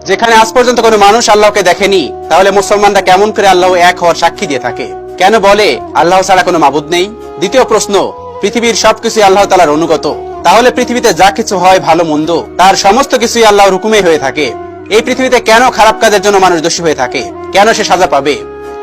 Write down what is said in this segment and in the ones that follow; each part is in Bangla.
যেখানে আজ পর্যন্ত কোনো মানুষ আল্লাহকে দেখেনি, তাহলে মুসলমানরা কেমন করে আল্লাহ এক হওয়ার সাক্ষী দিয়ে থাকে? কেন বলে আল্লাহ ছাড়া কোনো মাবুদ নেই? দ্বিতীয় প্রশ্ন, পৃথিবীর সবকিছু আল্লাহ তাআলার অনুগত, তাহলে পৃথিবীতে যা কিছু হয় ভালো মন্দ তার সমস্ত কিছুই আল্লাহর হুকুমে হয়ে থাকে। এই পৃথিবীতে কেন খারাপ কাজের জন্য মানুষ দোষী হয়ে থাকে? কেন সে সাজা পাবে?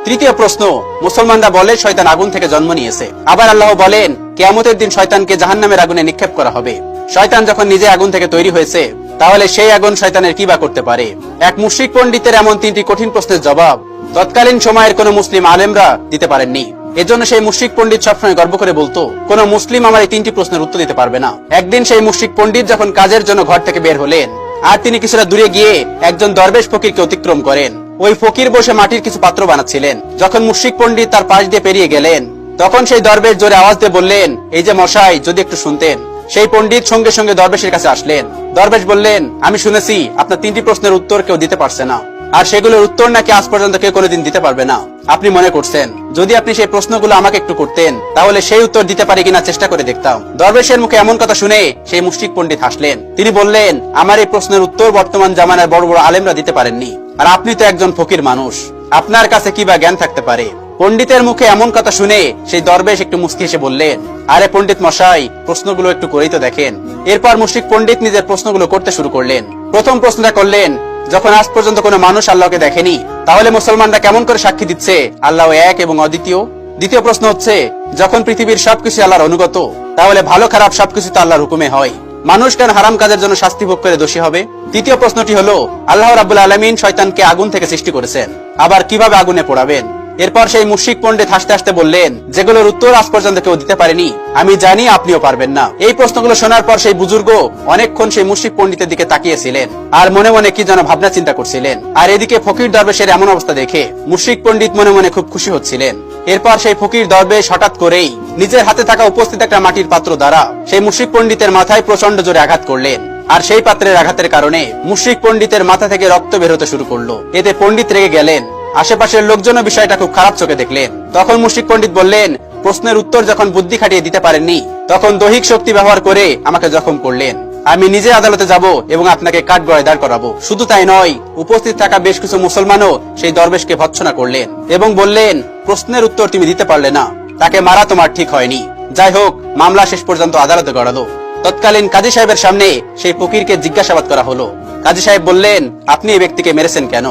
তৃতীয় প্রশ্ন, মুসলমানরা বলে শয়তান আগুন থেকে জন্ম নিয়েছে, আবার আল্লাহ বলেন কিয়ামতের দিন শয়তানকে জাহান্নামের আগুনে নিক্ষেপ করা হবে। শয়তান যখন নিজে আগুন থেকে তৈরি হয়েছে, তাহলে সেই আগুন শয়তানের কি বা করতে পারে? এক মুশরিক পণ্ডিতের এমন তিনটি কঠিন প্রশ্নের জবাব তৎকালীন সময়ের কোন মুসলিম আলেমরা দিতে পারেননি। এজন্য সেই মুশরিক পণ্ডিত সবসময় গর্ব করে বলতো, কোন মুসলিম আমার এই তিনটি প্রশ্নের উত্তর দিতে পারবে না। একদিন সেই মুশরিক পণ্ডিত যখন কাজের জন্য ঘর থেকে বের হলেন, আর তিনি কিছুটা দূরে গিয়ে একজন দরবেশ ফকিরকে অতিক্রম করেন। ওই ফকির বসে মাটির কিছু পাত্র বানাচ্ছিলেন। যখন মুশরিক পণ্ডিত তার পাশ দিয়ে পেরিয়ে গেলেন, তখন সেই দরবেশ জোরে আওয়াজ দিয়ে বললেন, এই যে মশাই, যদি একটু শুনতেন। সেই পণ্ডিত সঙ্গে সঙ্গে দরবেশের কাছে আসলেন। দরবেশ বললেন, আমি শুনেছি আপনার তিনটি প্রশ্নের উত্তর কেউ দিতে পারছে না, আর সেগুলোর উত্তর নাকি আজ পর্যন্ত কেউ কোনোদিন দিতে পারবে না। আপনি মনে করছেন যদি আপনি সেই প্রশ্নগুলো আমাকে একটু করতেন, তাহলে সেই উত্তর দিতে পারি কিনা চেষ্টা করে দেখতাম। দরবেশের মুখে এমন কথা শুনে সেই মুশরিক পণ্ডিত হাসলেন। তিনি বললেন, আমার এই প্রশ্নের উত্তর বর্তমান জামানার বড় বড় আলেমরা দিতে পারেননি, আর আপনি তো একজন ফকির মানুষ, আপনার কাছে কি বা জ্ঞান থাকতে পারে? পণ্ডিতের মুখে এমন কথা শুনে সেই দরবেশ একটু মুস্কি হেসে বললেন, আরে পণ্ডিত মশাই, প্রশ্নগুলো একটু করেই তো দেখেন। এরপর মুশরিক পণ্ডিত নিজের প্রশ্নগুলো করতে শুরু করলেন। প্রথম প্রশ্নটা করলেন, যখন আজ পর্যন্ত কোনো মানুষ আল্লাহকে দেখেনি, তাহলে মুসলমানরা কেমন করে সাক্ষী দিচ্ছে আল্লাহ এক এবং অদ্বিতীয়? দ্বিতীয় প্রশ্ন হচ্ছে, যখন পৃথিবীর সবকিছু আল্লাহর অনুগত, তাহলে ভালো খারাপ সবকিছু তো আল্লাহর হুকুমে হয়, মানুষ কেন হারাম কাজের জন্য শাস্তি ভোগ করে দোষী হবে? তৃতীয় প্রশ্নটি হলো, আল্লাহ রাব্বুল আলামিন শয়তানকে আগুন থেকে সৃষ্টি করেছেন, আবার কিভাবে আগুনে পোড়াবেন? এরপর সেই মুশরিক পণ্ডিত হাসতে হাসতে বললেন, যেগুলোর উত্তর আজ পর্যন্ত কেউ দিতে পারেনি, আমি জানি আপনিও পারবেন না। এই প্রশ্নগুলো শোনার পর সেই বুজুর্গ অনেকক্ষণ সেই মুশরিক পণ্ডিতের দিকে তাকিয়েছিলেন, আর মনে মনে কি যেন ভাবনা চিন্তা করছিলেন। আর এদিকে ফকির দরবেশের এমন অবস্থা দেখে মুশরিক পণ্ডিত মনে মনে খুব খুশি হচ্ছিলেন। এরপর সেই ফকির দরবেশ হঠাৎ করেই নিজের হাতে থাকা উপস্থিত একটা মাটির পাত্র দ্বারা সেই মুশরিক পণ্ডিতের মাথায় প্রচন্ড জোরে আঘাত করলেন। আর সেই পাত্রের আঘাতের কারণে মুশরিক পণ্ডিতের মাথা থেকে রক্ত বের হতে শুরু করলো। এতে পণ্ডিত রেগে গেলেন। আশেপাশের লোকজনও বিষয়টা খুব খারাপ চোখে দেখলেন। তখন মুশরিক পণ্ডিত বললেন, প্রশ্নের উত্তর যখন বুদ্ধি খাটিয়ে দিতে পারেননি, তখন দৈহিক শক্তি ব্যবহার করে আমাকে জখম করলেন। আমি নিজে আদালতে যাব এবং আপনাকে কাঠগড়ায় দাঁড় করাবো। শুধু তাই নয়, উপস্থিত থাকা বেশ কিছু মুসলমানও সেই দরবেশকে ভৎসনা করলেন এবং বললেন, প্রশ্নের উত্তর তুমি দিতে পারলে না, তাকে মারা তোমার ঠিক হয়নি। যাই হোক, মামলা শেষ পর্যন্ত আদালতে গড়ালো। তৎকালীন কাজী সাহেবের সামনে সেই ফকিরকে জিজ্ঞাসাবাদ করা হলো। কাজী সাহেব বললেন, আপনি এই ব্যক্তিকে মেরেছেন কেন?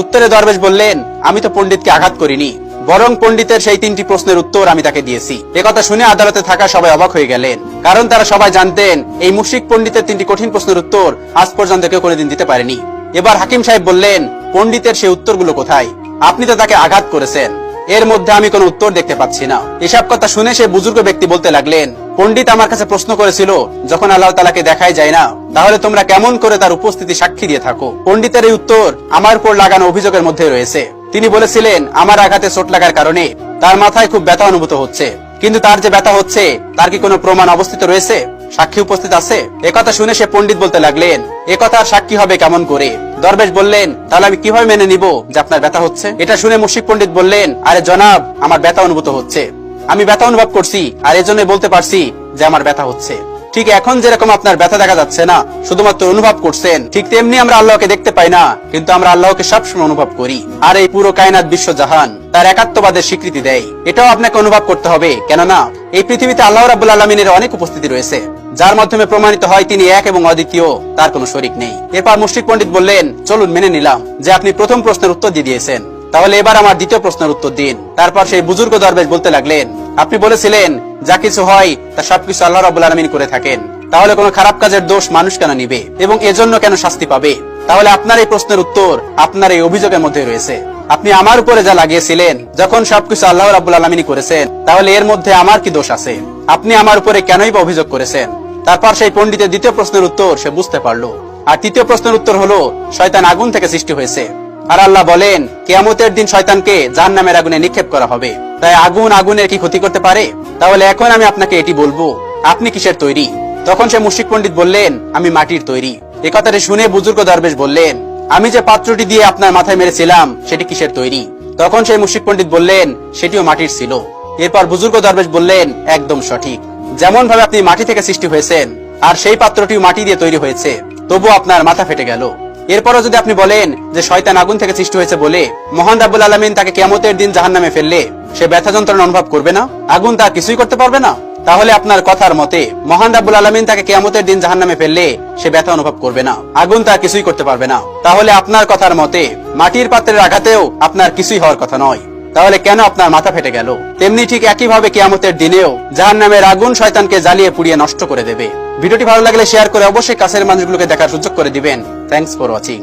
উত্তরে দরবেশ বললেন, আমি তো পণ্ডিতকে আঘাত করিনি, বরং পণ্ডিতের সেই তিনটি প্রশ্নের উত্তর আমি তাকে দিয়েছি। একথা শুনে আদালতে থাকা সবাই অবাক হয়ে গেলেন, কারণ তারা সবাই জানতেন এই মুশরিক পণ্ডিতের তিনটি কঠিন প্রশ্নের উত্তর আজ পর্যন্ত কেউ কোনোদিন দিতে পারেনি। এবার হাকিম সাহেব বললেন, পণ্ডিতের সেই উত্তরগুলো কোথায়? আপনি তো তাকে আঘাত করেছেন, এর মধ্যে আমি কোনো উত্তর দেখতে পাচ্ছি না। এসব কথা শুনে সে বুজুর্গ ব্যক্তি বলতে লাগলেন, পণ্ডিত আমার কাছে প্রশ্ন করেছিল, যখন আল্লাহ তাআলাকে দেখাই যায় না, তাহলে তোমরা কেমন করে তার উপস্থিতি সাক্ষী দিয়ে থাকো? পণ্ডিতের এই উত্তর আমার উপর লাগানো অভিযোগের মধ্যে রয়েছে। তিনি বলেছিলেন, আমার আঘাতে চোট লাগার কারণে তার মাথায় খুব ব্যথা অনুভূত হচ্ছে, কিন্তু তার যে ব্যথা হচ্ছে তার কি কোনো প্রমাণ অবস্থিত রয়েছে? সাক্ষী উপস্থিত আছে? একথা শুনে সে পণ্ডিত বলতে লাগলেন, একথার সাক্ষী হবে কেমন করে? দরবেশ বললেন, তাহলে আমি কিভাবে মেনে নিব যে আপনার ব্যথা হচ্ছে? এটা শুনে মুশরিক পণ্ডিত বললেন, আরে জনাব, আমার ব্যথা অনুভূত হচ্ছে, আমি ব্যথা অনুভব করছি, আর এজন্য বলতে পারছি যে আমার ব্যথা হচ্ছে। ঠিক এখন যেরকম আপনার ব্যথা দেখা যাচ্ছে না, শুধুমাত্র অনুভব করছেন, ঠিক তেমনি আমরা আল্লাহকে দেখতে পাই না, কিন্তু আমরা আল্লাহকে সবসময় অনুভব করি। আর এই পুরো কায়নাত বিশ্বজাহান তার একাত্মবাদের স্বীকৃতি দেয়। এটাও আপনাকে অনুভব করতে হবে, কেননা এই পৃথিবীতে আল্লাহ রাব্বুল আলামিনের অনেক উপস্থিতি রয়েছে, যার মাধ্যমে প্রমাণিত হয় তিনি এক এবং অদ্বিতীয়, তার কোনো শরীক নেই। এরপর মুশরিক পণ্ডিত বললেন, চলুন মেনে নিলাম যে আপনি প্রথম প্রশ্নের উত্তর দিয়ে দিয়েছেন, তাহলে এবার আমার দ্বিতীয় প্রশ্নের উত্তর দিন। তারপর সেই বুজুর্গ দরবেশ বলতে লাগলেন, আপনি বলেছিলেন যা কিছু হয় তা সবকিছু আল্লাহ রাব্বুল আলামিন করে থাকেন, তাহলে কোনো খারাপ কাজের দোষ মানুষ কেন নিবে এবং এজন্য কেন শাস্তি পাবে? তাহলে আপনার এই প্রশ্নের উত্তর আপনার এই অভিযোগের মধ্যে রয়েছে। আপনি আমার উপরে যা লাগিয়েছিলেন, যখন সবকিছু আল্লাহ রাব্বুল আলামিন করেছেন, তাহলে এর মধ্যে আমার কি দোষ আছে? আপনি আমার উপরে কেনই বা অভিযোগ করেছেন? তারপর সেই পণ্ডিতের দ্বিতীয় প্রশ্নের উত্তর সে বুঝতে পারলো। আর তৃতীয় প্রশ্নের উত্তর হলো, শয়তান আগুন থেকে সৃষ্টি হয়েছে, আর আল্লাহ বলেন কিয়ামতের দিন শয়তানকে জাহান্নামের আগুনে নিক্ষেপ করা হবে। তাই আগুন আগুনের কি ক্ষতি করতে পারে? তাহলে এখন আমি আপনাকে এটি বলবো, আপনি কিসের তৈরি? তখন সে মুশরিক পণ্ডিত বললেন, আমি মাটির তৈরি। এ কথাটি শুনে বুজুর্গ দরবেশ বললেন, আমি যে পাত্রটি দিয়ে আপনার মাথায় মেরেছিলাম সেটি কিসের তৈরি? তখন সেই মুশরিক পণ্ডিত বললেন, সেটিও মাটির ছিল। এরপর বুজুর্গ দরবেশ বললেন, একদম সঠিক, যেমন ভাবে আপনি মাটি থেকে সৃষ্টি হয়েছেন আর সেই পাত্রটিও মাটি দিয়ে তৈরি হয়েছে, তবু আপনার মাথা ফেটে গেল। এরপরও যদি আপনি বলেন যে শয়তান আগুন থেকে সৃষ্টি হয়েছে বলে মহান রাব্বুল আলামিন তাকে কিয়ামতের দিন জাহান্নামে ফেললে সে ব্যথা যন্ত্রণা অনুভব করবে না, আগুন তা কিছুই করতে পারবে না, তাহলে আপনার কথার মতে মহান রাব্বুল আলামিন তাকে কিয়ামতের দিন জাহান্নামে ফেললে সে ব্যথা অনুভব করবে না, আগুন তা কিছুই করতে পারবে না, তাহলে আপনার কথার মতে মাটির পাত্রের আঘাতেও আপনার কিছুই হওয়ার কথা নয়। তাহলে কেন আপনার মাথা ফেটে গেল? তেমনি ঠিক একইভাবে কিয়ামতের দিনেও জাহান্নামের আগুন শয়তানকে জ্বালিয়ে পুড়িয়ে নষ্ট করে দেবে। ভিডিওটি ভালো লাগলে শেয়ার করে অবশ্যই কাছের মানুষগুলোকে দেখার সুযোগ করে দিবেন। Thanks for watching.